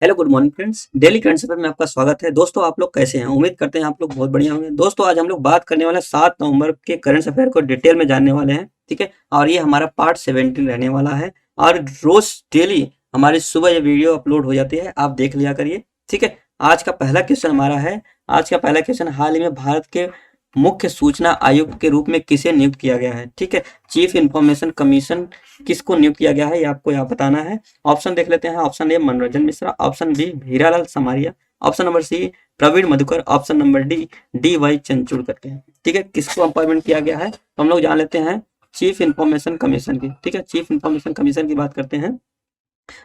Hello good morning friends. Daily current affair में आपका स्वागत है। दोस्तों आप लोग कैसे हैं? उम्मीद करते हैं आप लोग बहुत बढ़िया होंगे। दोस्तों आज हम लोग बात करने वाले हैं 7 नवंबर के करंट अफेयर को डिटेल में जानने वाले हैं, ठीक है। और ये हमारा पार्ट 17 रहने वाला है और रोज डेली हमारी सुबह ये वीडियो अपलोड हो जाती है, आप देख लिया करिए, ठीक है। आज का पहला क्वेश्चन हमारा है। आज का पहला क्वेश्चन, हाल ही में भारत के मुख्य सूचना आयुक्त के रूप में किसे नियुक्त किया गया है, ठीक है। चीफ इंफॉर्मेशन कमीशन किसको नियुक्त किया गया है, ये आपको यहाँ बताना है। ऑप्शन देख लेते हैं। Option A Manoranjan Mishra, option B Hiralal Samariya, option number C Praveen Madhukar, option number D D Y Chandrachud करके हैं, ठीक है। किसको अपॉइंटमेंट किया गया है तो हम लोग जान लेते हैं चीफ इंफॉर्मेशन कमीशन की, ठीक है। चीफ इंफॉर्मेशन कमीशन की बात करते हैं।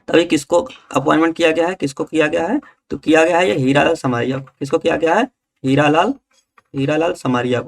तभी किसको अपॉइंटमेंट किया गया है, किसको किया गया है तो किया गया है ये हीरालाल समारिया को। किसको किया गया है? हीरालाल हीरालाल समारिया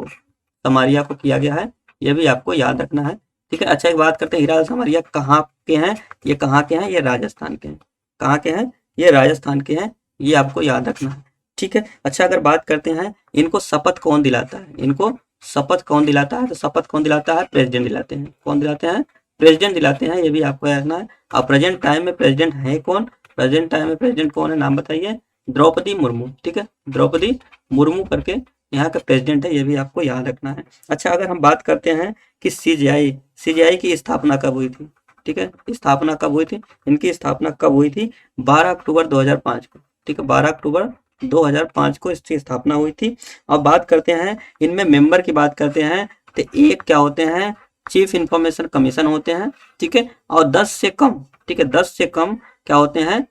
को किया गया है, ये भी आपको याद रखना है, ठीक है। अच्छा एक बात करते हैं, हीरालाल समारिया कहाँ के हैं? ये कहाँ के हैं? ये राजस्थान के हैं। कहाँ के हैं? ये राजस्थान के हैं, ये आपको याद रखना है, ठीक है। अच्छा अगर बात करते हैं इनको शपथ कौन दिलाता है, इनको शपथ कौन दिलाता है तो शपथ कौन दिलाता है? प्रेसिडेंट दिलाते हैं। कौन दिलाते हैं? प्रेसिडेंट दिलाते हैं, ये भी आपको याद रखना है। और प्रेजेंट टाइम में प्रेसिडेंट है कौन? प्रेजेंट टाइम में प्रेसिडेंट कौन है, नाम बताइए। द्रौपदी मुर्मू, ठीक है। द्रौपदी मुर्मू करके यहाँ का प्रेसिडेंट है, ये भी आपको याद रखना है। अच्छा अगर हम बात करते हैं कि सीजीआई की स्थापना कब हुई थी, ठीक है। स्थापना कब हुई थी? इनकी स्थापना कब हुई थी? 12 अक्टूबर 2005 को, ठीक है। 12 अक्टूबर 2005 को इसकी स्थापना हुई थी। अब बात करते हैं इनमें मेंबर की बात करते हैं तो एक क्या होते हैं? चीफ इंफॉर्मेशन कमीशन होते हैं, ठीक है। और 10 से कम, ठीक है, 10 से कम क्या होते हैं?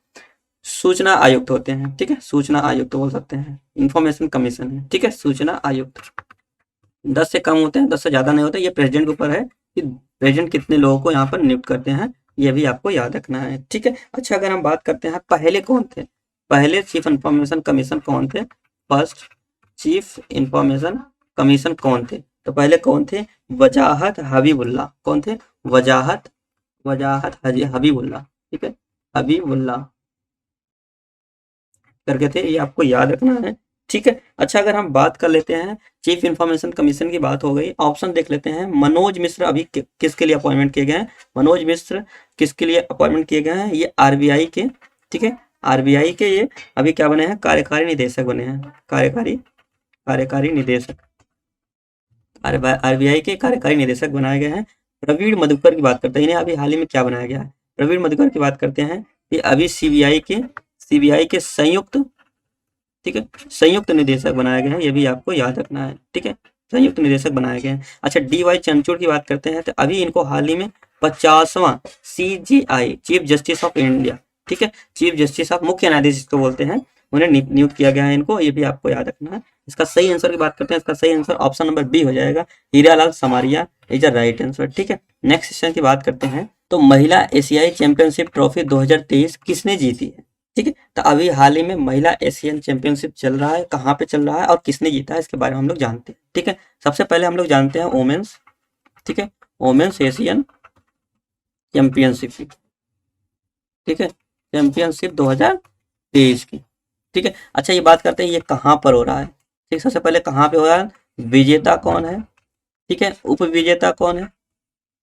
सूचना आयुक्त होते हैं, ठीक है। सूचना आयुक्त बोल सकते हैं, इंफॉर्मेशन कमीशन है, ठीक है। सूचना आयुक्त 10 से कम होते हैं, 10 से ज्यादा नहीं होते। ये प्रेसिडेंट के ऊपर है कि प्रेसिडेंट कितने लोगों को यहाँ पर नियुक्त करते हैं, ये भी आपको याद रखना है, ठीक है। अच्छा अगर हम बात करते हैं पहले कौन थे, पहले चीफ इंफॉर्मेशन कमीशन कौन थे? फर्स्ट चीफ इंफॉर्मेशन कमीशन कौन थे तो पहले कौन थे? वजाहत हबीबुल्ला। कौन थे? वजाहत वजाहत हबीबुल्ला, ठीक है। हबीबुल्ला करके थे, ये आपको याद रखना है, ठीक है। अच्छा अगर हम बात कर लेते हैं, चीफ इंफॉर्मेशन कमीशन की बात हो गई, ऑप्शन देख लेते हैं। मनोज मिश्र अभी किसके लिए अपॉइंटमेंट किए गए हैं? मनोज मिश्र किसके लिए अपॉइंटमेंट किए गए हैं? ये आरबीआई के, ठीक है। आरबीआई के ये अभी क्या बने हैं? कार्यकारी निदेशक बने हैं। कार्यकारी कार्यकारी निदेशक, आरबीआई के कार्यकारी निदेशक बनाए गए हैं। प्रवीण मधुकर की बात करते हैं, इन्हें अभी हाल ही में क्या बनाया गया है? प्रवीण मधुकर की बात करते हैं, ये अभी सीबीआई के संयुक्त, ठीक है, संयुक्त निदेशक बनाए गए हैं, ये भी आपको याद रखना है, ठीक है। संयुक्त निदेशक बनाए गए हैं। अच्छा डी वाई चंद्रचूड़ की बात करते हैं तो अभी इनको हाल ही में 50वां CJI chief justice of India, ठीक है, चीफ जस्टिस ऑफ मुख्य न्यायाधीश जिसको बोलते हैं, उन्हें नियुक्त किया गया है इनको, ये भी आपको याद रखना है। इसका सही आंसर की बात करते हैं, इसका सही आंसर ऑप्शन नंबर बी हो जाएगा, Hiralal Samaria is the right answer, ठीक है। नेक्स्ट क्वेश्चन की बात करते हैं तो महिला एशियाई चैंपियनशिप ट्रॉफी 2023 किसने जीती है, ठीक है। तो अभी हाल ही में महिला एशियन चैंपियनशिप चल रहा है, कहाँ पे चल रहा है और किसने जीता है इसके बारे में हम लोग जानते हैं, ठीक है। सबसे पहले हम लोग जानते हैं वोमेन्स, ठीक है, वोमेन्स एशियन चैंपियनशिप की, ठीक है, चैंपियनशिप 2023 की, ठीक है। अच्छा ये बात करते हैं ये कहाँ पर हो रहा है, ठीक। सबसे पहले कहाँ पे हो रहा है? विजेता कौन है, ठीक है, उप विजेता कौन है,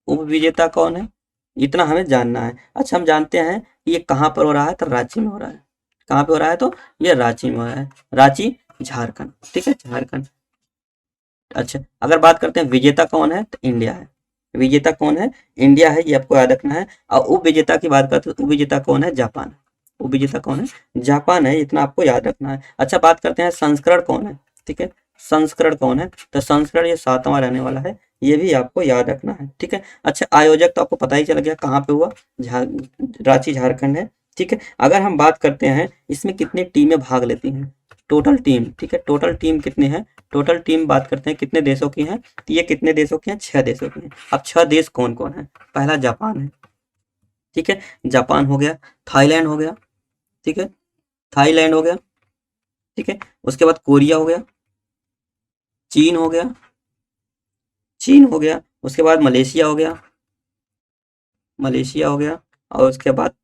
उप विजेता कौन है, इतना हमें जानना है। अच्छा हम जानते हैं कि ये कहाँ पर हो रहा है तो रांची में हो रहा है। कहाँ पे हो रहा है तो ये रांची में हो रहा है, रांची झारखंड, ठीक है, झारखंड। अच्छा अगर बात करते हैं विजेता कौन है तो इंडिया है। विजेता कौन है? इंडिया है, ये आपको याद रखना है। और उप विजेता की बात करते हैं तो उप विजेता कौन है? जापान। उप विजेता कौन है? जापान है, इतना आपको याद रखना है। अच्छा बात करते हैं संस्करण कौन है, ठीक है, संस्करण कौन है तो संस्करण ये 7वां रहने वाला है, ये भी आपको याद रखना है, ठीक है। अच्छा आयोजक तो आपको पता ही चल गया कहाँ पे हुआ, रांची झारखंड है, ठीक है। अगर हम बात करते हैं इसमें कितनी टीमें भाग लेती हैं, टोटल टीम, ठीक है, टोटल टीम कितने हैं? टोटल टीम बात करते हैं कितने देशों की हैं तो ये कितने देशों की हैं? 6 देशों की हैं। अब 6 देश कौन कौन है? पहला जापान है, ठीक है, जापान हो गया। थाईलैंड हो गया, ठीक है, थाईलैंड हो गया, ठीक है। उसके बाद कोरिया हो गया, चीन हो गया, चीन हो गया। उसके बाद मलेशिया हो गया, मलेशिया हो गया। और उसके बाद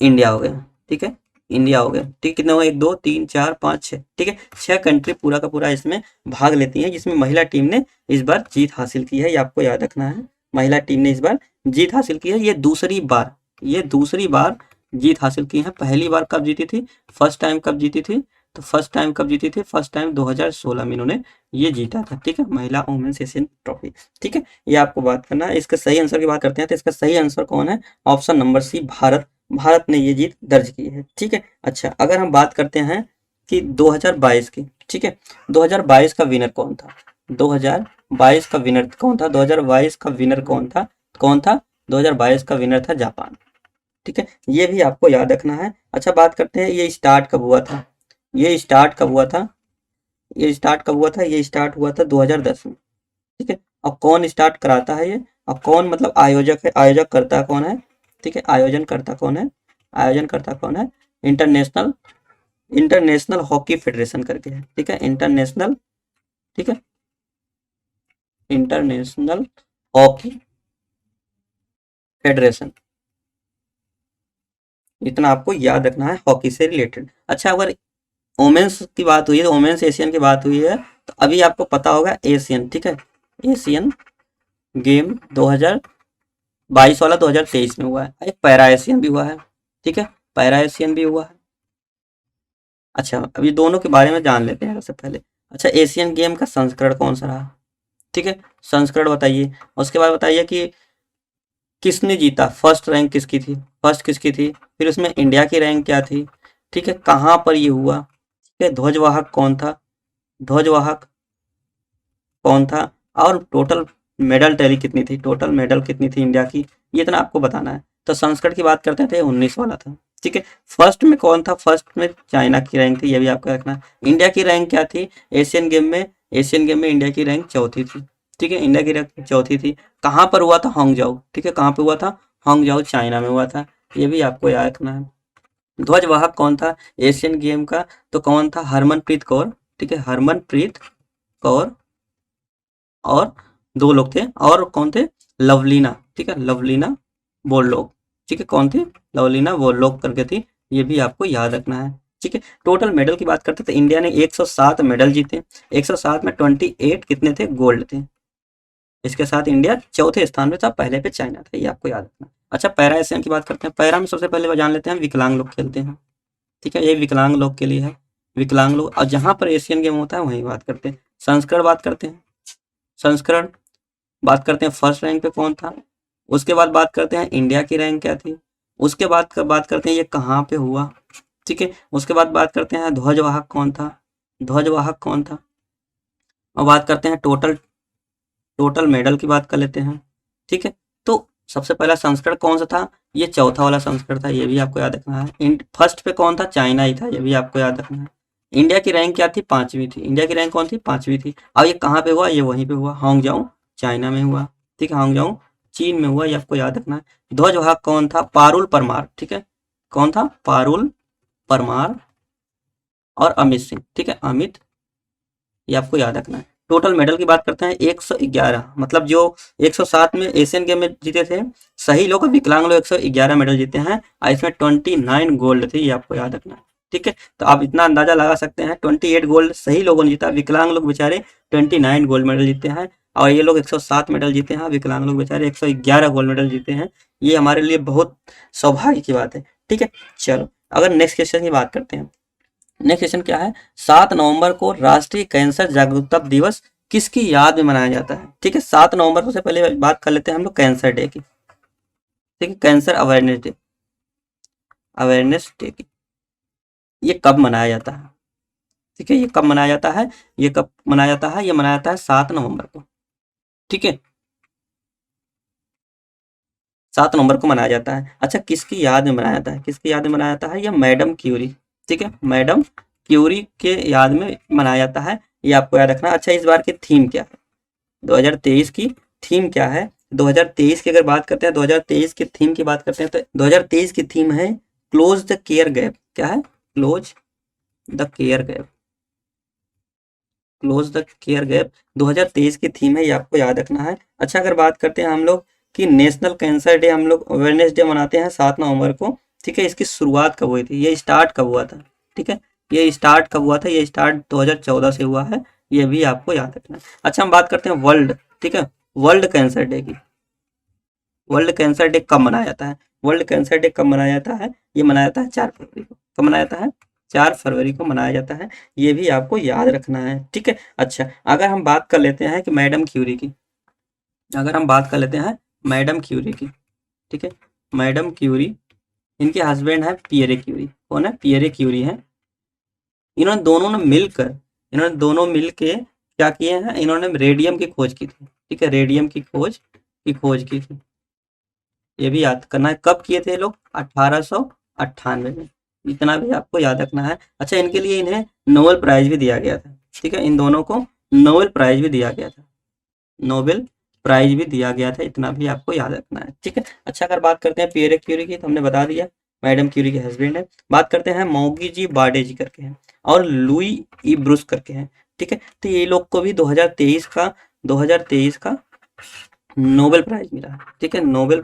इंडिया हो गया, ठीक है, इंडिया हो गया, ठीक। कितने हुए? 1 2 3 4 5 6, ठीक है। 6 कंट्री पूरा का पूरा इसमें भाग लेती हैं, जिसमें महिला टीम ने इस बार जीत हासिल की है, ये आपको याद रखना है। महिला टीम ने इस बार जीत हासिल की है, ये दूसरी बार जीत हासिल की है। पहली बार कब जीती थी, फर्स्ट टाइम कब जीती थी, तो फर्स्ट टाइम कब जीती थी, फर्स्ट टाइम 2016 में इन्होंने ये जीता था। ठीक है, महिला वुमेन्स एशियन ट्रॉफी। ठीक है, ये आपको बात करना है। इसका सही आंसर की बात करते हैं तो इसका सही आंसर कौन है, option number C, Bharat. Bharat ने ये जीत दर्ज की है। ठीक है, अच्छा अगर हम बात करते हैं कि 2022 की, ठीक है, 2022 का विनर कौन था, 2022 का विनर कौन था, 2022 का विनर कौन था, कौन था, 2022 का विनर था जापान। ठीक है, ये भी आपको याद रखना है। अच्छा बात करते हैं ये स्टार्ट कब हुआ था, ये स्टार्ट कब हुआ था, ये स्टार्ट कब हुआ था, ये स्टार्ट हुआ था 2010 में। ठीक है, और कौन स्टार्ट कराता है ये, और कौन मतलब आयोजक है, आयोजक करता कौन है, ठीक है, आयोजन करता कौन है, आयोजन करता कौन है, इंटरनेशनल, इंटरनेशनल हॉकी फेडरेशन करके है। ठीक है, इंटरनेशनल, ठीक है, इंटरनेशनल हॉकी फेडरेशन, इतना आपको याद रखना है हॉकी से रिलेटेड। अच्छा अगर वोमेन्स की बात हुई है, वोमेन्स एशियन की बात हुई है, तो अभी आपको पता होगा एशियन, ठीक है, एशियन गेम 2022 वाला 2023 में हुआ है, एक पैरा एशियन भी हुआ है। ठीक है, पैरा एशियन भी हुआ है। अच्छा अभी दोनों के बारे में जान लेते हैं सबसे पहले। अच्छा एशियन गेम का संस्करण कौन सा रहा, ठीक है, संस्करण बताइए। उसके बाद बताइए कि किसने जीता, फर्स्ट रैंक किसकी थी, फर्स्ट किसकी थी, फिर उसमें इंडिया की रैंक क्या थी, ठीक है, कहाँ पर ये हुआ, ठीक है, ध्वजवाहक कौन था, ध्वजवाहक कौन था, और टोटल मेडल टैली कितनी थी, टोटल मेडल कितनी थी इंडिया की, ये इतना आपको बताना है। तो संस्करण की बात करते थे 19 वाला था। ठीक है, फर्स्ट में कौन था, फर्स्ट में चाइना की रैंक थी, ये भी आपको रखना है। इंडिया की रैंक क्या थी एशियन गेम में, एशियन गेम में इंडिया की रैंक चौथी थी। ठीक है, इंडिया की रैंक चौथी थी। कहाँ पर हुआ था, हांगजाऊ, ठीक है, कहाँ पे हुआ था, हांगजाऊ चाइना में हुआ था, ये भी आपको याद रखना है। ध्वजवाहक कौन था एशियन गेम का, तो कौन था, हरमनप्रीत कौर। ठीक है, हरमनप्रीत कौर, और दो लोग थे, और कौन थे, लवलीना, ठीक है, लवलीना बोरलोग। ठीक है, कौन थी, लवलीना बोरलोग करके थी, ये भी आपको याद रखना है। ठीक है, टोटल मेडल की बात करते तो इंडिया ने 107 मेडल जीते, 107 में 28 कितने थे, गोल्ड थे। इसके साथ इंडिया चौथे स्थान पे था, पहले पे चाइना था, ये आपको याद रखना है। अच्छा पैरा एशियन की बात करते हैं, पैरा में सबसे पहले जान लेते हैं विकलांग लोग खेलते हैं। ठीक है, ये विकलांग लोग के लिए है, विकलांग लोग, और जहां पर एशियन गेम होता है वहीं बात करते हैं। संस्करण बात करते हैं, संस्करण बात करते हैं फर्स्ट रैंक पे कौन था, उसके बाद बात करते हैं इंडिया की रैंक क्या थी, उसके बाद बात करते हैं ये कहाँ पे हुआ। ठीक है, उसके बाद बात करते हैं ध्वजवाहक कौन था, ध्वजवाहक कौन था, और बात करते हैं टोटल, टोटल मेडल की बात कर लेते हैं। ठीक है, तो सबसे पहला संस्करण कौन सा था, ये चौथा वाला संस्करण था, ये भी आपको याद रखना है। फर्स्ट पे कौन था, चाइना ही था, ये भी आपको याद रखना है। इंडिया की रैंक क्या थी, पांचवी थी, इंडिया की रैंक कौन थी, पांचवी थी। अब ये कहाँ पे हुआ, ये वहीं पे हुआ, हांगजाऊ चाइना में हुआ। ठीक है, हांगजाऊ चीन में हुआ, ये आपको याद रखना है। ध्वजवाहक कौन था, पारुल परमार। ठीक है, कौन था, पारुल परमार और अमित सिंह। ठीक है, अमित, ये आपको याद रखना है। टोटल मेडल की बात करते हैं 111, मतलब जो 107 में एशियन गेम में जीते थे सही लोग, विकलांग लोग 111 मेडल जीते हैं, और इसमें 29 गोल्ड थी, ये आपको याद रखना है। ठीक है, तो आप इतना अंदाजा लगा सकते हैं 28 गोल्ड सही लोगों ने जीता, विकलांग लोग बेचारे 29 गोल्ड मेडल जीते हैं, और ये लोग 107 मेडल जीते हैं, विकलांग लोग बेचारे 111 गोल्ड मेडल जीते हैं। ये हमारे लिए बहुत सौभाग्य की बात है। ठीक है, चलो अगर नेक्स्ट क्वेश्चन की बात करते हैं, नेक्स्ट क्वेश्चन क्या है, 7 नवंबर को राष्ट्रीय कैंसर जागरूकता दिवस किसकी याद में मनाया जाता है। ठीक है, 7 नवंबर को से पहले बात कर लेते हैं हम लोग कैंसर डे की। ठीक है, cancer awareness day, awareness day की, ये कब मनाया जाता है, ठीक है, ये कब मनाया जाता है, ये कब मनाया जाता है, ये मनाया जाता है 7 नवंबर को। ठीक है, 7 नवंबर को मनाया जाता है। अच्छा किसकी याद में मनाया जाता है, किसकी याद में मनाया जाता है, ये मैडम क्यूरी। ठीक है, मैडम क्यूरी के याद में मनाया जाता है, ये आपको याद रखना है। अच्छा इस बार की थीम क्या है, 2023 की थीम क्या है, 2023 की अगर बात करते हैं, 2023 की थीम की बात करते हैं, तो 2023 की थीम है क्लोज द केयर गैप। क्या है, close the care gap, close the care gap 2023 की थीम है, ये आपको याद रखना है। अच्छा अगर बात करते हैं हम लोग कि नेशनल कैंसर डे, हम लोग अवेयरनेस डे मनाते हैं 7 नवंबर को। ठीक है, इसकी शुरुआत कब हुई थी, ये स्टार्ट कब हुआ था, ठीक है, ये स्टार्ट कब हुआ था, ये स्टार्ट 2014 से हुआ है, ये भी आपको याद रखना है। अच्छा हम बात करते हैं वर्ल्ड, ठीक है, वर्ल्ड कैंसर डे की, वर्ल्ड कैंसर डे कब मनाया जाता है? वर्ल्ड कैंसर डे कब मनाया जाता है? ये मनाया जाता है 4 फरवरी को। कब मनाया जाता है? 4 फरवरी को मनाया जाता है। ये भी आपको याद रखना है, ठीक है। अच्छा, अगर हम बात कर लेते हैं कि मैडम क्यूरी की, अगर हम बात कर लेते हैं मैडम क्यूरी की, ठीक है, मैडम क्यूरी, इनके हस्बैंड है पियरे क्यूरी। कौन है? पियरे क्यूरी है। इन्होंने दोनों ने मिलकर, इन्होंने दोनों मिलके क्या किए हैं? इन्होंने रेडियम की खोज की थी, ठीक है, रेडियम की खोज की थी। ये भी याद करना है। कब किए थे ये लोग? 1898 में। इतना भी आपको याद रखना है। अच्छा, इनके लिए इन्हें नोबेल प्राइज भी दिया गया था, ठीक है, इन दोनों को नोबेल प्राइज भी दिया गया था, नोबेल प्राइज भी दिया गया था, इतना भी आपको याद रखना है, ठीक है। अच्छा, अगर बात करते हैं पियरे क्यूरी की, तो हमने बता दिया मैडम क्यूरी के हस्बैंड है। बात करते हैं मौगी जी बार्डे जी करके हैं और लुई ई ब्रूस करके हैं, ठीक है। तो ये लोग को भी 2023 का नोबेल प्राइज मिला है, ठीक है, नोबेल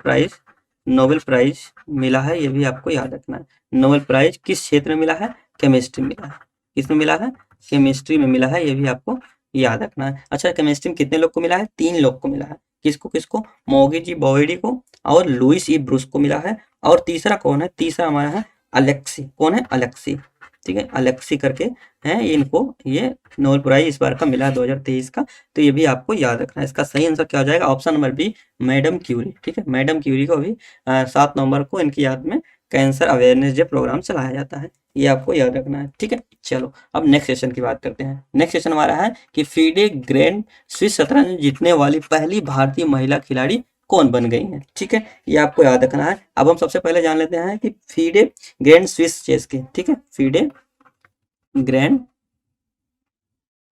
प्राइज मिला है, ये भी आपको याद रखना है। नोबेल प्राइज किस क्षेत्र में मिला है? केमिस्ट्री में मिला है। किसमें मिला है? केमिस्ट्री में मिला है, ये भी आपको याद रखना है। अच्छा, केमिस्ट्री में कितने लोग को मिला है? 3 लोग को मिला है। किसको किसको? मौगी जी बॉवेडी को और लुइस ई ब्रूस को मिला है। और तीसरा कौन है? तीसरा हमारा है अलेक्सी। कौन है? अलेक्सी, ठीक है, अलेक्सी करके हैं, इनको ये नोबेल प्राइज इस बार का मिला है 2023 का। तो ये भी आपको याद रखना है। इसका सही आंसर क्या हो जाएगा? Option number B, madam Curie, ठीक है। मैडम क्यूरी को भी 7 नवंबर को इनकी याद में कैंसर अवेयरनेस डे प्रोग्राम चलाया जाता है, ये आपको याद रखना है, ठीक है। चलो, अब नेक्स्ट सेशन की बात करते हैं। नेक्स्ट सेशन हमारा है कि फीडे ग्रैंड स्विस शतरंज जीतने वाली पहली भारतीय महिला खिलाड़ी कौन बन गई है, ठीक है, ये आपको याद रखना है। अब हम सबसे पहले जान लेते हैं कि फीडे ग्रैंड स्विस चेस के, ठीक है, फीडे ग्रैंड,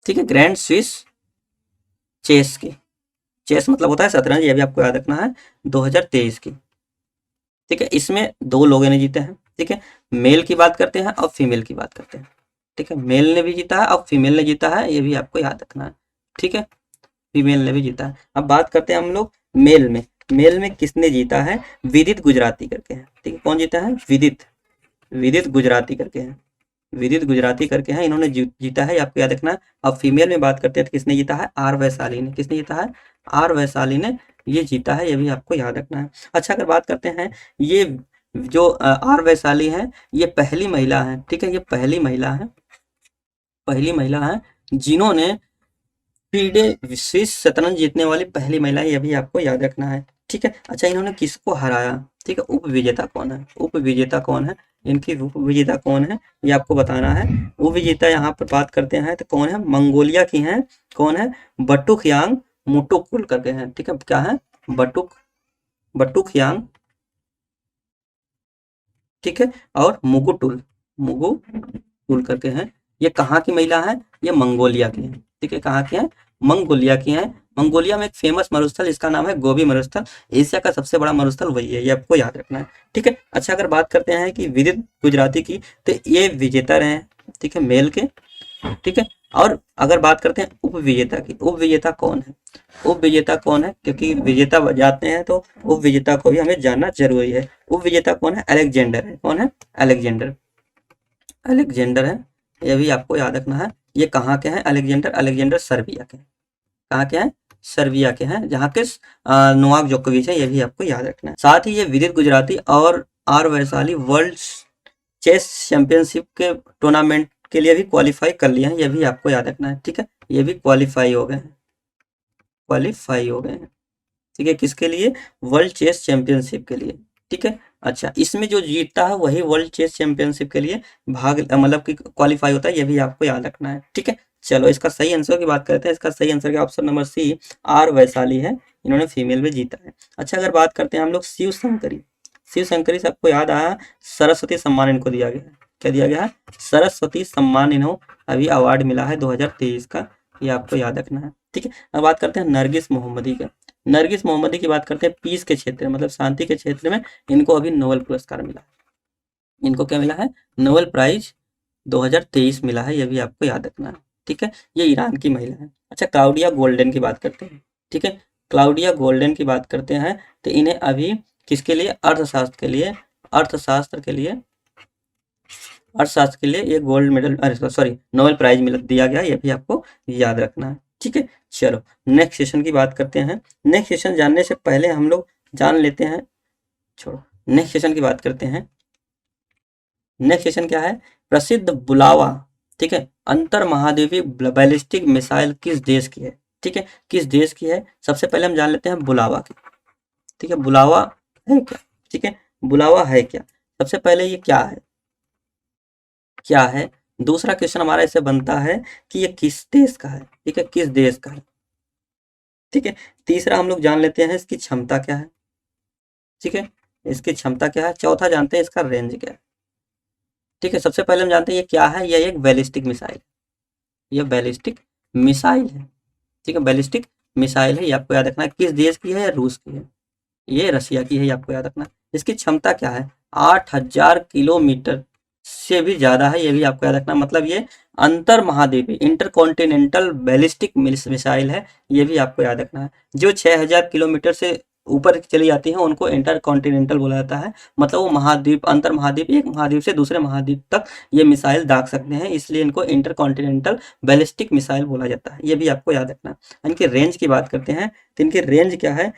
ठीक है, ग्रैंड स्विस चेस की, चेस मतलब होता है शतरंज, ये भी आपको याद रखना है, 2023 की, ठीक है। इसमें 2 लोगों ने जीते हैं, ठीक है। मेल की बात करते हैं और फीमेल की बात करते हैं, ठीक है। मेल ने भी जीता है और फीमेल ने जीता है, ये भी आपको याद रखना है, ठीक है, फीमेल ने भी जीता है। अब बात करते हैं हम लोग मेल में। मेल में किसने जीता है? विदित गुजराती करके है, ठीक है। कौन जीता है? विदित गुजराती करके है, विदित गुजराती करके हैं, इन्होंने जीता है, आपको याद रखना है। अब फीमेल में बात करते हैं तो किसने जीता है? आर वैशाली ने। किसने जीता है? आर वैशाली ने ये जीता है, ये भी आपको याद रखना है। अच्छा, अगर बात करते हैं, ये जो आर वैशाली है, ये पहली महिला है, ठीक है, ये पहली महिला है, पहली महिला है जिन्होंने फीडे स्विस शतरंज जीतने वाली पहली महिला है, ये भी आपको याद रखना है, ठीक है। अच्छा, इन्होंने किसको हराया? ठीक है, उप विजेता कौन है? उप विजेता कौन है? इनकी उप विजेता कौन है, ये आपको बताना है। उप विजेता यहाँ पर बात करते हैं तो कौन है? मंगोलिया की हैं। कौन है? बटुकयांग मुटुकुल करके हैं, ठीक है, क्या है? बटुकयांग, ठीक है, और मुगुटुल करके हैं। ये कहाँ की महिला है? ये मंगोलिया की है, ठीक है, कहाँ की है? मंगोलिया की है। मंगोलिया में एक फेमस मरुस्थल, इसका नाम है गोबी मरुस्थल, एशिया का सबसे बड़ा मरुस्थल वही है, ये आपको याद रखना है, ठीक है। अच्छा, अगर बात करते हैं कि विदित गुजराती की, तो ये विजेता रहे हैं, ठीक है, मेल के, ठीक है। और अगर बात करते हैं उप विजेता की, उप विजेता कौन है? उप विजेता कौन है? क्योंकि विजेता जाते हैं तो उप विजेता को भी हमें जानना जरूरी है। उप विजेता कौन है? अलेक्जेंडर है। कौन है? अलेक्जेंडर, अलेक्जेंडर है, ये भी आपको याद रखना है। ये कहाँ के हैं? अलेक्जेंडर, अलेक्जेंडर सर्बिया के हैं। कहाँ के हैं? सर्बिया के हैं, जहाँ के नोवाक जोकोविच है, ये भी आपको याद रखना है। साथ ही ये विदित गुजराती और R Vaishali world chess championship के टूर्नामेंट के लिए भी क्वालिफाई कर लिए हैं, ये भी आपको याद रखना है, ठीक है, ये भी क्वालिफाई हो गए हैं, क्वालिफाई हो गए हैं, ठीक है, किसके लिए? वर्ल्ड चेस चैंपियनशिप के लिए, ठीक है। अच्छा, इसमें जो जीतता है वही वर्ल्ड चेस चैंपियनशिप के लिए भाग मतलब कि क्वालिफाई होता है, ये भी आपको याद रखना है, ठीक है। चलो, इसका सही आंसर की बात करते हैं। इसका सही आंसर क्या? Option number C, R Vaishali है, इन्होंने फीमेल में जीता है। अच्छा, अगर बात करते हैं हम लोग शिव शंकरी, शिव शंकरी से आपको याद आया, सरस्वती सम्मान इनको दिया गया है। क्या दिया गया है? सरस्वती सम्मान इन्हों अभी अवार्ड मिला है 2023 का, ये आपको याद रखना है, ठीक है। अब बात करते हैं नरगिस मोहम्मदी का। नरगिस मोहम्मदी की बात करते हैं, पीस के क्षेत्र में मतलब शांति के क्षेत्र में इनको अभी नोबेल पुरस्कार मिला है। इनको क्या मिला है? नोबेल प्राइज 2023 मिला है, ये भी आपको याद रखना है, ठीक है। ये ईरान की महिला है। अच्छा, क्लाउडिया गोल्डन की बात करते हैं, ठीक है, क्लाउडिया गोल्डन की बात करते हैं, तो इन्हें अभी किसके लिए? अर्थशास्त्र के लिए, अर्थशास्त्र के लिए, अर्थशास्त्र के लिए ये गोल्ड मेडल, अरे सॉरी, नोबेल प्राइज मिल दिया गया, ये भी आपको याद रखना है, ठीक है। चलो, नेक्स्ट सेशन की बात करते हैं। नेक्स्ट सेशन जानने से पहले हम लोग जान लेते हैं, छोड़ो, नेक्स्ट सेशन की बात करते हैं। नेक्स्ट सेशन क्या है, प्रसिद्ध बुलावा, ठीक है, अंतर महाद्वीपीय बैलिस्टिक मिसाइल किस देश की है, ठीक है, किस देश की है। सबसे पहले हम जान लेते हैं बुलावा की, ठीक है, बुलावा है क्या, ठीक है, बुलावा है क्या, सबसे पहले ये क्या है, क्या है। दूसरा क्वेश्चन हमारा इससे बनता है कि ये किस देश का है, ठीक है, किस देश का है, ठीक है। तीसरा हम लोग जान लेते हैं इसकी क्षमता क्या है, ठीक है, इसकी क्षमता क्या है। चौथा जानते हैं इसका रेंज क्या है, ठीक है। सबसे पहले हम जानते हैं ये क्या है, ये एक बैलिस्टिक मिसाइल, ये बैलिस्टिक मिसाइल है, ठीक है, बैलिस्टिक मिसाइल है, ये आपको याद रखना है। किस देश की है, रूस की है, ये रशिया की है, ये आपको याद रखना है। इसकी क्षमता क्या है, 8000 किलोमीटर से भी ज्यादा है, ये भी आपको याद रखना, मतलब ये अंतर महाद्वीपीय इंटरकॉन्टिनेंटल बैलिस्टिक मिसाइल है, ये भी आपको याद रखना है। जो 6000 किलोमीटर से ऊपर चली जाती हैं उनको इंटरकॉन्टिनेंटल बोला जाता है, मतलब वो महाद्वीप, अंतर महाद्वीप, एक महाद्वीप से दूसरे महाद्वीप तक ये मिसाइल दाग सकते हैं, इसलिए इनको इंटरकॉन्टिनेंटल बैलिस्टिक मिसाइल बोला जाता है, ये भी आपको याद रखना है। इनकी रेंज की बात करते हैं तो इनकी रेंज क्या है,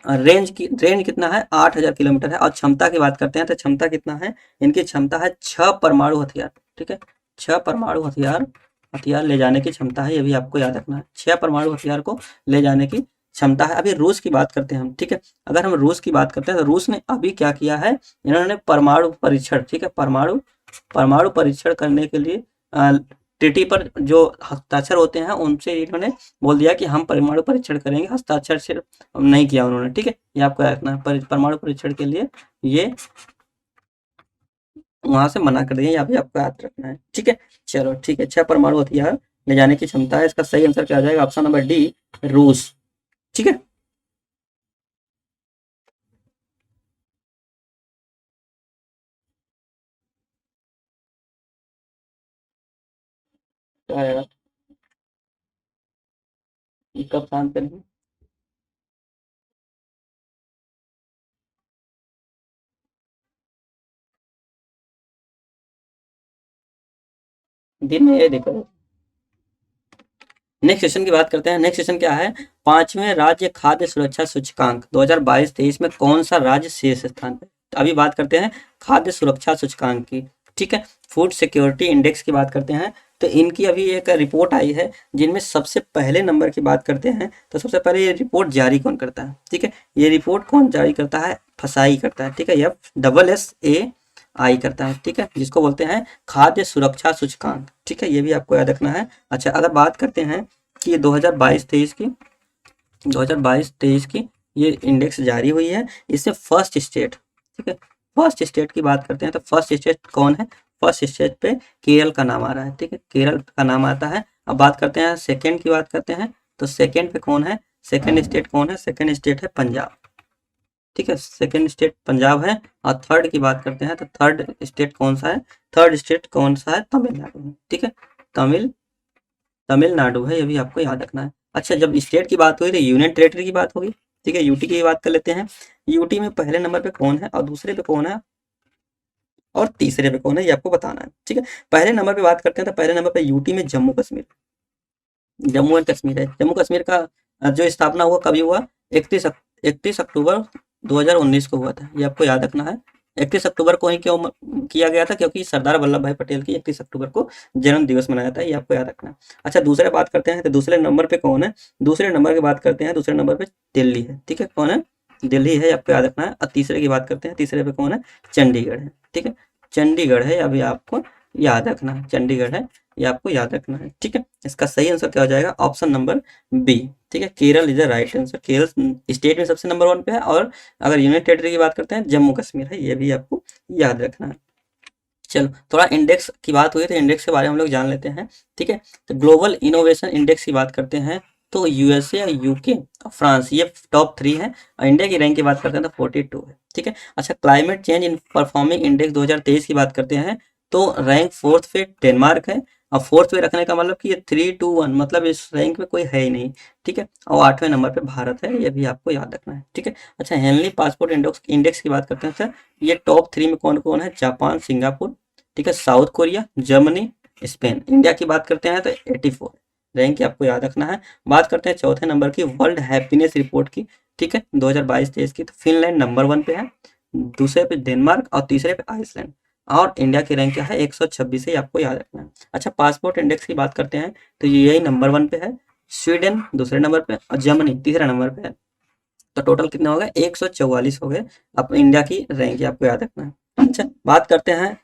रेंज कितना है, 8000 किलोमीटर है। और क्षमता की बात करते हैं तो क्षमता कितना है, इनकी क्षमता है 6 परमाणु हथियार, ठीक है, 6 परमाणु हथियार हथियार ले जाने की क्षमता है, ये भी आपको याद रखना है, 6 परमाणु हथियार को ले जाने की क्षमता है। अभी रूस की बात करते हैं हम, ठीक है, अगर हम रूस की बात करते हैं तो रूस ने अभी क्या किया है, इन्होंने परमाणु परीक्षण, ठीक है, परमाणु परमाणु परीक्षण करने के लिए ट्रिटी पर जो हस्ताक्षर होते हैं उनसे इन्होंने बोल दिया कि हम परमाणु परीक्षण करेंगे, हस्ताक्षर सिर्फ नहीं किया उन्होंने, ठीक है, ये आपको याद रखना है। परमाणु परीक्षण के लिए ये वहां से मना कर दिया, यहाँ भी आपको याद रखना है, ठीक है। चलो ठीक है, 6 परमाणु हथियार ले जाने की क्षमता है, इसका सही आंसर क्या आ जाएगा, ऑप्शन नंबर डी, रूस, ठीक है। क्या यार, ये कब शांत करेंगे। दिन में ये देखो, नेक्स्ट सेशन की बात करते हैं। नेक्स्ट सेशन क्या है, पांचवें राज्य खाद्य सुरक्षा सूचकांक 2022-23 में कौन सा राज्य शीर्ष स्थान पे। तो अभी बात करते हैं खाद्य सुरक्षा सूचकांक की, ठीक है, फूड सिक्योरिटी इंडेक्स की बात करते हैं। तो इनकी अभी एक रिपोर्ट आई है जिनमें सबसे पहले नंबर की बात करते हैं तो सबसे पहले ये रिपोर्ट जारी कौन करता है, ठीक है, ये रिपोर्ट कौन जारी करता है, फसाई करता है, ठीक है, FSSAI करता है, ठीक है, जिसको बोलते हैं खाद्य सुरक्षा सूचकांक, ठीक है, ये भी आपको याद रखना है। अच्छा, अगर बात करते हैं कि ये 2022-23 की ये इंडेक्स जारी हुई है, इससे फर्स्ट स्टेट, ठीक है, फर्स्ट स्टेट की बात करते हैं तो फर्स्ट स्टेट कौन है, फर्स्ट स्टेट पे केरल का नाम आ रहा है, ठीक है, केरल का नाम आता है। अब बात करते हैं सेकंड की बात करते हैं तो सेकंड पे कौन है, सेकंड स्टेट कौन है, सेकंड स्टेट है पंजाब, ठीक है, सेकंड स्टेट पंजाब है। और थर्ड की बात करते हैं तो थर्ड स्टेट कौन सा है, थर्ड स्टेट कौन सा है, तमिलनाडु है, ठीक है, तमिल तमिलनाडु है, ये भी आपको याद रखना है। अच्छा, जब स्टेट की बात हुई तो यूनियन टेरिटरी की बात होगी, ठीक है, यूटी की बात कर लेते हैं। यूटी में पहले नंबर पे कौन है और दूसरे पे कौन है और तीसरे पे कौन है, ये आपको बताना है, ठीक है। पहले नंबर पे बात करते हैं तो पहले नंबर पे यूटी में जम्मू कश्मीर, जम्मू एंड कश्मीर है। जम्मू कश्मीर का जो स्थापना हुआ कभी हुआ, 31 अक्टूबर 2019 को हुआ था, ये आपको याद रखना है। 31 अक्टूबर को ही क्यों किया गया था, क्योंकि सरदार वल्लभ भाई पटेल की 31 अक्टूबर को जन्म दिवस मनाया था, ये आपको याद रखना है। अच्छा, दूसरे बात करते हैं तो दूसरे नंबर पे कौन है, दूसरे नंबर की बात करते हैं, दूसरे नंबर पे दिल्ली है, ठीक है, कौन है, दिल्ली है, आपको याद रखना है। और तीसरे की बात करते हैं, तीसरे पे कौन है, चंडीगढ़ है, ठीक है, चंडीगढ़ है, अभी आपको याद रखना है, चंडीगढ़ है, ये आपको याद रखना है, ठीक है। इसका सही आंसर क्या हो जाएगा, ऑप्शन नंबर बी, ठीक है, Kerala is the right answer. Kerala state में सबसे नंबर 1 पे है, और अगर यूनियन टेरिटरी की बात करते हैं जम्मू कश्मीर है, ये भी आपको याद रखना है। चलो, थोड़ा इंडेक्स की बात हुई तो इंडेक्स के बारे में हम लोग जान लेते हैं, ठीक है। तो ग्लोबल इनोवेशन इंडेक्स की बात करते हैं तो यूएसए, यूके, फ्रांस, ये टॉप 3 है। और इंडिया की रैंक की बात करते हैं तो 42 है, ठीक है। अच्छा, climate change in performing index 2023 की बात करते हैं तो रैंक 4th पे डेनमार्क है। और 4th पे रखने का मतलब कि ये 3-2-1, मतलब इस रैंक में कोई है ही नहीं, ठीक है। और 8वें नंबर पे भारत है, ये भी आपको याद रखना है, ठीक है। अच्छा, हेनली पासपोर्ट इंडेक्स की बात करते हैं सर, ये टॉप 3 में कौन कौन है, जापान, सिंगापुर, ठीक है, south Korea, Germany, Spain. India की बात करते हैं तो 84 है, रैंक आपको याद रखना है। बात करते हैं चौथे नंबर की वर्ल्ड हैप्पीनेस रिपोर्ट की, ठीक है, 2022-23 की। तो फिनलैंड नंबर 1 पे है, दूसरे पे डेनमार्क और तीसरे पे आइसलैंड। और इंडिया की रैंक क्या है, 126 है, आपको याद रखना है। अच्छा, पासपोर्ट इंडेक्स की बात करते हैं तो यही नंबर 1 पे है, स्वीडन दूसरे नंबर पे और जर्मनी तीसरे नंबर पे है। तो टोटल कितना हो गया, 144 हो गए। अब इंडिया की रैंक आपको याद रखना है। अच्छा, बात करते हैं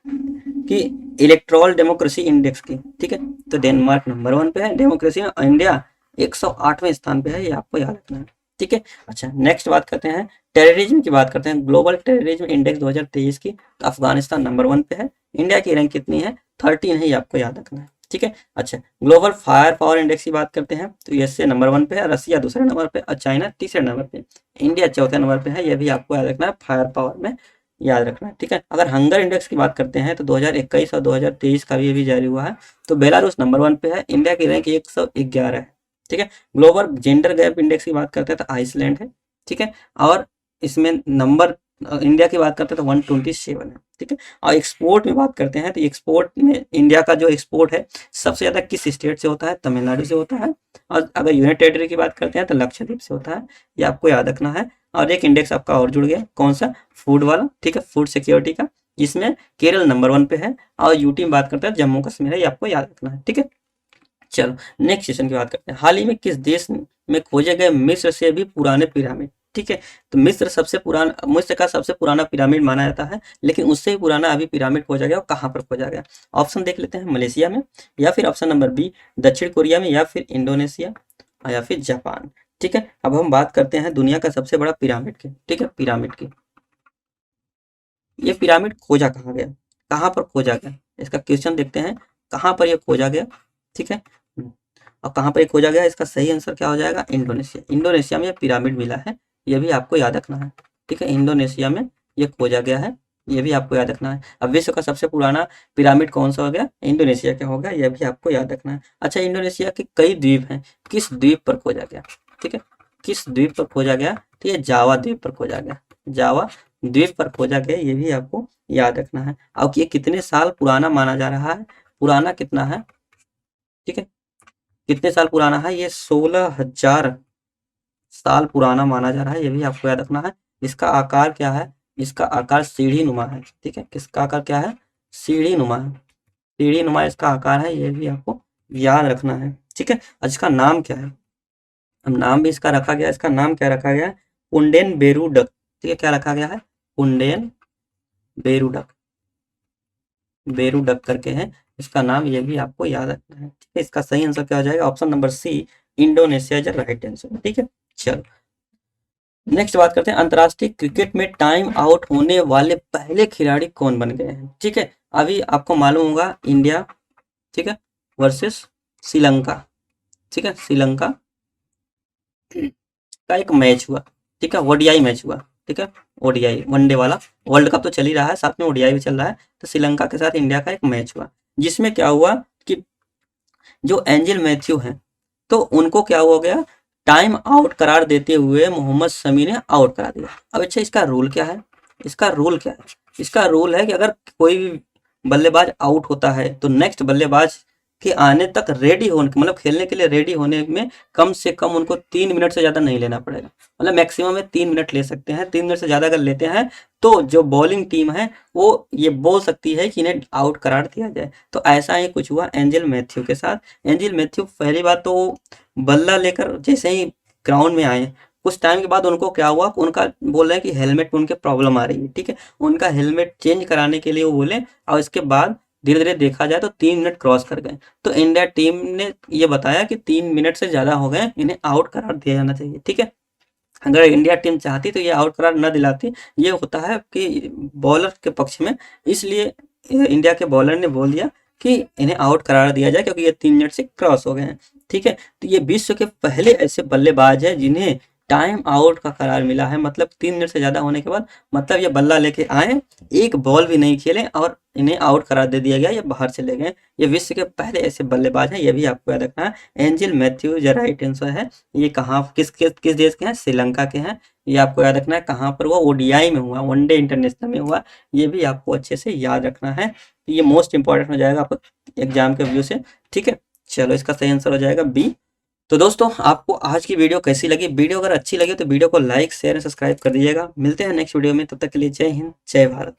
कि इलेक्ट्रल डेमोक्रेसी इंडेक्स की, ठीक है। तो डेनमार्क नंबर 1 पे है डेमोक्रेसी में, इंडिया 108वें स्थान पे है, ये आपको याद रखना है, ठीक है। अच्छा, नेक्स्ट बात करते हैं टेररिज्म की, बात करते हैं ग्लोबल टेररिज्म इंडेक्स 2023 की। तो अफगानिस्तान नंबर 1 पे है, इंडिया की रैंक कितनी है, 13 है, ये आपको याद रखना है, ठीक है। अच्छा, ग्लोबल फायर पावर इंडेक्स की बात करते हैं तो यूएसए नंबर 1 पे है, रसिया दूसरे नंबर पे और चाइना तीसरे नंबर पे, इंडिया चौथे नंबर पे है, ये भी आपको याद रखना है, फायर पावर में याद रखना है, ठीक है। अगर हंगर इंडेक्स की बात करते हैं तो 2021 और 2023 का भी अभी जारी हुआ है। तो बेलारूस नंबर 1 पे है, इंडिया की रैंक 111 है, ठीक है। ग्लोबल जेंडर गैप इंडेक्स की बात करते हैं तो आइसलैंड है, ठीक है। और इसमें नंबर इंडिया की बात करते हैं तो 127 है, ठीक है। और एक्सपोर्ट में बात करते हैं तो एक्सपोर्ट में इंडिया का जो एक्सपोर्ट है सबसे ज़्यादा किस स्टेट से होता है, तमिलनाडु से होता है। और अगर यूनाइटेड टेरिटरी की बात करते हैं तो लक्षद्वीप से होता है, ये आपको याद रखना है। और एक इंडेक्स आपका और जुड़ गया, कौन सा, फूड वाला, ठीक है, फूड सिक्योरिटी का, जिसमें केरल नंबर 1 पे है और यूटी में बात करते हैं जम्मू कश्मीर है, ये आपको याद रखना है, ठीक है। चलो नेक्स्ट सेशन की बात करते हैं, हाल ही में किस देश में खोजे गए मिस्र से भी पुराने पिरामिड, ठीक है। तो मिस्र का सबसे पुराना पिरामिड माना जाता है, लेकिन उससे भी पुराना अभी पिरामिड खोजा गया, और कहाँ पर खोजा गया। ऑप्शन देख लेते हैं, मलेशिया में, या फिर ऑप्शन नंबर बी दक्षिण कोरिया में, या फिर इंडोनेशिया, या फिर जापान, ठीक है। अब हम बात करते हैं दुनिया का सबसे बड़ा पिरामिड की, ठीक है, पिरामिड की। ये पिरामिड खोजा कहाँ गया, कहाँ पर खोजा गया, इसका क्वेश्चन देखते हैं, कहाँ पर ये खोजा गया, ठीक है। और कहाँ पर ये खोजा गया, इसका सही आंसर क्या हो जाएगा, इंडोनेशिया। इंडोनेशिया में ये पिरामिड मिला है, ये भी आपको याद रखना है, ठीक है। इंडोनेशिया में ये खोजा गया है, ये भी आपको याद रखना है। अब विश्व का सबसे पुराना पिरामिड कौन सा हो गया, इंडोनेशिया का हो गया, यह भी आपको याद रखना है। अच्छा, इंडोनेशिया के कई द्वीप हैं, किस द्वीप पर खोजा गया, ठीक है, किस द्वीप पर खोजा गया, तो ये जावा द्वीप पर खोजा गया, जावा द्वीप पर खोजा गया, ये भी आपको याद रखना है। अब ये कितने साल पुराना माना जा रहा है, पुराना कितना है, ठीक है, कितने साल पुराना है, ये 16,000 साल पुराना माना जा रहा है, ये भी आपको याद रखना है। इसका आकार क्या है, इसका आकार सीढ़ी नुमा है, ठीक है, किसका आकार क्या है, सीढ़ी नुमा है, सीढ़ी नुमा इसका आकार है, ये भी आपको याद रखना है, ठीक है। और इसका नाम क्या है, अब नाम भी इसका रखा गया, इसका नाम क्या रखा गया है, पुंडेन बेरुडक, ठीक है, क्या रखा गया है, पुंडेन बेरुडक, बेरुडक करके है इसका नाम, ये भी आपको याद रखना है, ठीक है। इसका सही आंसर क्या हो जाएगा, option number C Indonesia is right answer, ठीक है। चलो नेक्स्ट बात करते हैं, अंतरराष्ट्रीय क्रिकेट में टाइम आउट होने वाले पहले खिलाड़ी कौन बन गए हैं, ठीक है। अभी आपको मालूम होगा इंडिया, ठीक है, वर्सेस श्रीलंका, ठीक है, श्रीलंका का एक मैच हुआ, ठीक है, ओडीआई मैच हुआ, ठीक है, ओडीआई वनडे वाला, वर्ल्ड कप तो चल ही रहा है, साथ में ओडीआई भी चल रहा है। तो श्रीलंका के साथ इंडिया का एक मैच हुआ, जिसमें क्या हुआ कि जो एंजिल मैथ्यू हैं, तो उनको क्या हो गया, टाइम आउट करार देते हुए मोहम्मद शमी ने आउट करा दिया। अब अच्छा, इसका रूल क्या है, इसका रूल क्या है, इसका रूल है कि अगर कोई भी बल्लेबाज आउट होता है तो नेक्स्ट बल्लेबाज के आने तक रेडी होने, मतलब खेलने के लिए रेडी होने में कम से कम उनको 3 मिनट से ज़्यादा नहीं लेना पड़ेगा, मतलब मैक्सिमम में 3 मिनट ले सकते हैं। 3 मिनट से ज़्यादा अगर लेते हैं तो जो बॉलिंग टीम है वो ये बोल सकती है कि इन्हें आउट करार दिया जाए। तो ऐसा ही कुछ हुआ एंजिल मैथ्यू के साथ। एंजिल मैथ्यू पहली बात तो बल्ला लेकर जैसे ही ग्राउंड में आए, कुछ टाइम के बाद उनको क्या हुआ, उनका बोल रहे हैं कि हेलमेट में उनके प्रॉब्लम आ रही है, ठीक है, उनका हेलमेट चेंज कराने के लिए वो बोले, और इसके बाद धीरे धीरे देखा जाए तो 3 मिनट क्रॉस कर गए। तो इंडिया टीम ने ये बताया कि 3 मिनट से ज़्यादा हो गए, इन्हें आउट करार दिया जाना चाहिए, ठीक है। अगर इंडिया टीम चाहती तो ये आउट करार न दिलाती, ये होता है कि बॉलर के पक्ष में, इसलिए इंडिया के बॉलर ने बोल दिया कि इन्हें आउट करार दिया जाए क्योंकि ये 3 मिनट से क्रॉस हो गए हैं, ठीक है। तो ये विश्व के पहले ऐसे बल्लेबाज है जिन्हें टाइम आउट का करार मिला है, मतलब 3 मिनट से ज़्यादा होने के बाद, मतलब ये बल्ला लेके आए, एक बॉल भी नहीं खेले और इन्हें आउट करार दे दिया गया, ये बाहर चले गए। ये विश्व के पहले ऐसे बल्लेबाज हैं, ये भी आपको याद रखना है। एंजिल मैथ्यू जो राइट आंसर है, ये कहाँ किस देश के हैं, श्रीलंका के हैं, ये आपको याद रखना है। कहाँ पर हुआ, ओडीआई में हुआ, वनडे इंटरनेशनल में हुआ, ये भी आपको अच्छे से याद रखना है। ये मोस्ट इंपॉर्टेंट हो जाएगा आपको एग्जाम के व्यू से, ठीक है। चलो इसका सही आंसर हो जाएगा बी। तो दोस्तों आपको आज की वीडियो कैसी लगी? वीडियो अगर अच्छी लगी तो वीडियो को लाइक शेयर एंड सब्सक्राइब कर दीजिएगा। मिलते हैं नेक्स्ट वीडियो में, तब तक के लिए जय हिंद जय भारत।